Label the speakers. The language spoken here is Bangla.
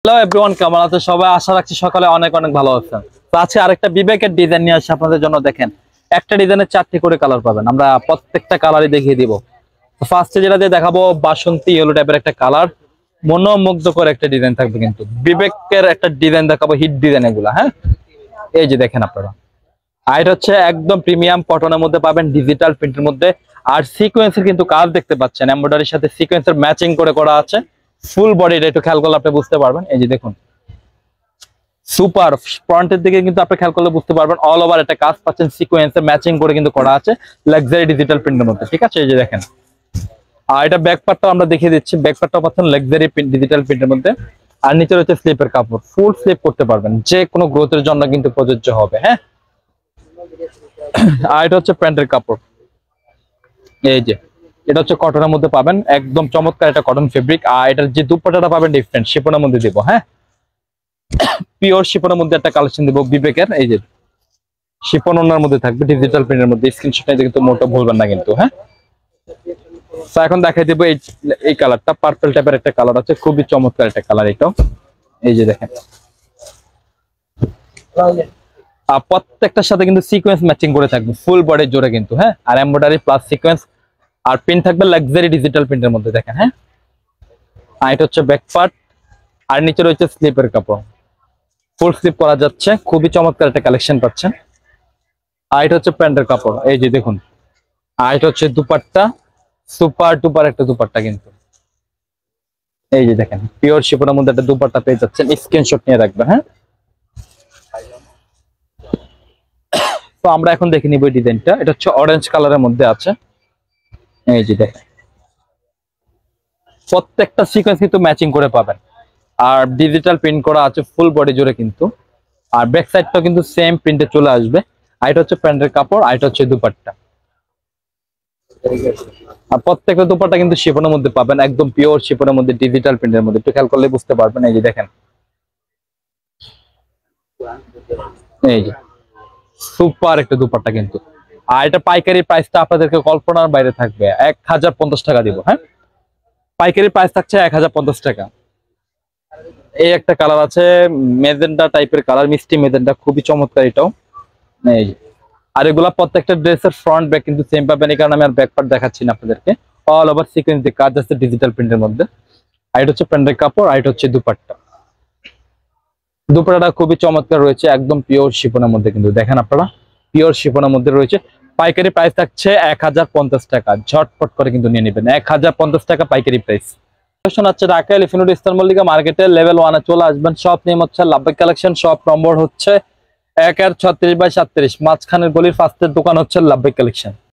Speaker 1: হ্যালো এভরিওয়ান, কেমন আছেন সবাই? আশা রাখছি সকালে অনেক অনেক ভালো আছেন। তো আজকে আরেকটা বিবেকের ডিজাইন নিয়ে আসছি আপনাদের জন্য। দেখেন, একটা ডিজাইনের 4টি করে কালার পাবেন, আমরা প্রত্যেকটা কালারই দেখিয়ে দিব। তো ফার্স্টে যেটা দিয়ে দেখাবো বাসন্তী ইয়েলো টাইপের একটা কালার, মনোমুগ্ধকর একটা ডিজাইন থাকবে। কিন্তু বিবেকের একটা ডিজাইন দেখাবো, হিট ডিজাইন এগুলা। হ্যাঁ, এই যে দেখেন আপনারা, আর এটা হচ্ছে একদম প্রিমিয়াম কটনের মধ্যে পাবেন, ডিজিটাল প্রিন্টের মধ্যে। আর সিকোয়েন্সের কিন্তু কাজ দেখতে পাচ্ছেন, এমব্রয়ডারির সাথে সিকোয়েন্সের ম্যাচিং করে করা আছে। ফুল বডি, এটা একটু খেয়াল করলে আপনি বুঝতে পারবেন। এই যে দেখুন, সুপার ফ্রন্টের দিকে কিন্তু আপনি খেয়াল করলে বুঝতে পারবেন, অল ওভার একটা কাজ পাচ্ছেন, সিকোয়েন্সে ম্যাচিং করে কিন্তু করা আছে লাক্সারি ডিজিটাল প্রিন্টের মধ্যে। ঠিক আছে, এই যে দেখেন। আর এটা ব্যাক পার্টটাও আমরা দেখিয়ে দিচ্ছি, ব্যাক পার্টটাও পাচ্ছেন লাক্সারি ডিজিটাল প্রিন্টের মধ্যে। আর নিচে রয়েছে স্লিপের কাপড়, ফুল স্লিপ করতে পারবেন, যে কোনো গ্রোথের জন্য কিন্তু প্রযোজ্য হবে। হ্যাঁ, আর এটা হচ্ছে প্যান্টের কাপড়। এই যে এটা হচ্ছে কটনের মধ্যে পাবেন, একদম চমৎকার একটা কটন ফেব্রিক। আর এটার যে দুপাট্টাটা পাবেন ডিফারেন্ট, শিফনের মধ্যে দিব। হ্যাঁ, পিওর শিফনের মধ্যে একটা কালেকশন দিব বিবেকের। এই যে শিফন ওনার মধ্যে থাকবে, ডিজিটাল প্রিন্টের মধ্যে। স্ক্রিনশট নিতে কিন্তু মোটো ভুলবেন না কিন্তু। হ্যাঁ, তো এখন দেখাই দিব এই কালারটা, পার্পল টাইপের একটা কালার আছে, খুবই চমৎকার একটা কালার এটাও। এই যে দেখেন, আর প্রত্যেকটার সাথে কিন্তু সিকোয়েন্স ম্যাচিং করে থাকবে, ফুল বডি জোরে কিন্তু। হ্যাঁ, আর এমব্রয়ডারি প্লাস সিকোয়েন্স, আর প্রিন্ট থাকবে লাক্সারি ডিজিটাল প্রিন্টের মধ্যে। দেখেন, হ্যাঁ, আর এটা হচ্ছে ব্যাক পার্ট, আর নিচে রয়েছে স্লিপের কাপড়, ফুল স্লিপ করা যাচ্ছে, খুবই চমৎকার একটা কালেকশন পাচ্ছেন। আর এটা হচ্ছে প্যান্টের কাপড়, এই যে দেখুন। আর এটা হচ্ছে দুপাট্টা, সুপার টুপার একটা দুপাট্টা কিন্তু। এই যে দেখেন, পিওর শিফনের মধ্যে একটা দুপাট্টা পেয়ে যাচ্ছেন, স্ক্রিনশট নিয়ে রাখবেন। হ্যাঁ, তো আমরা এখন দেখে নিব এই ডিজাইনটা। এটা হচ্ছে অরেঞ্জ কালারের মধ্যে আছে। এই যে দেখেন, প্রত্যেকটা সিকোয়েন্স কিন্তু ম্যাচিং করে পাবেন, আর ডিজিটাল প্রিন্ট করা আছে ফুল বডি জুড়ে কিন্তু। আর ব্যাক সাইডটাও কিন্তু সেম প্রিন্টে চলে আসবে। আর এটা হচ্ছে প্যান্টের কাপড়, আর এটা হচ্ছে দুপাট্টা। আর প্রত্যেকটা দুপাট্টা কিন্তু শিফনের মধ্যে পাবেন, একদম পিওর শিফনের মধ্যে, ডিজিটাল প্রিন্টের মধ্যে। একটু খেয়াল করলে বুঝতে পারবেন। এই যে দেখেন, এই যে সুপার একটা দুপাট্টা কিন্তু। আর এটা পাইকারি প্রাইসটা আপনাদেরকে কল্পনার বাইরে থাকবে, 1050 টাকা দিব। হ্যাঁ, পাইকারি প্রাইস থাকছে 1050 টাকা। এই একটা কালার আছে, মেজেন্টা টাইপের কালার, মিষ্টি মেজেন্টা, খুবই চমৎকার এটাও। এই যে, আর এগুলা প্রত্যেকটা ড্রেসের ফ্রন্ট ব্যাক কিন্তু সেম পাবেন, এই কারণে আমি আর ব্যাক পার্ট দেখাচ্ছি না আপনাদেরকে। অল ওভার সিকোয়েন্স দিয়ে কাজ আছে ডিজিটাল প্রিন্টের মধ্যে। আর এটা হচ্ছে প্যান্টের কাপড়, আর এটা হচ্ছে দুপাট্টা। দুপাট্টাটা খুবই চমৎকার রয়েছে, একদম পিওর শিফনের মধ্যে কিন্তু। দেখেন আপনারা, পিওর শিফনের মধ্যে রয়েছে। পাইকারি প্রাইস থাকছে 1050 টাকা। ঝটপট করে কিন্তু নিয়ে নেবেন, 1050 টাকা পাইকারি প্রাইস। হচ্ছে Dhaka elephant road eastern Mallika মার্কেটের লেভেল 1 এ চলে আসবেন। শপ নেম হচ্ছে লাভবাই কালেকশন, শপ নম্বর হচ্ছে 1-36/37, মাঝখানের গলির ফার্স্টের দোকান হচ্ছে লাভবাই কালেকশন।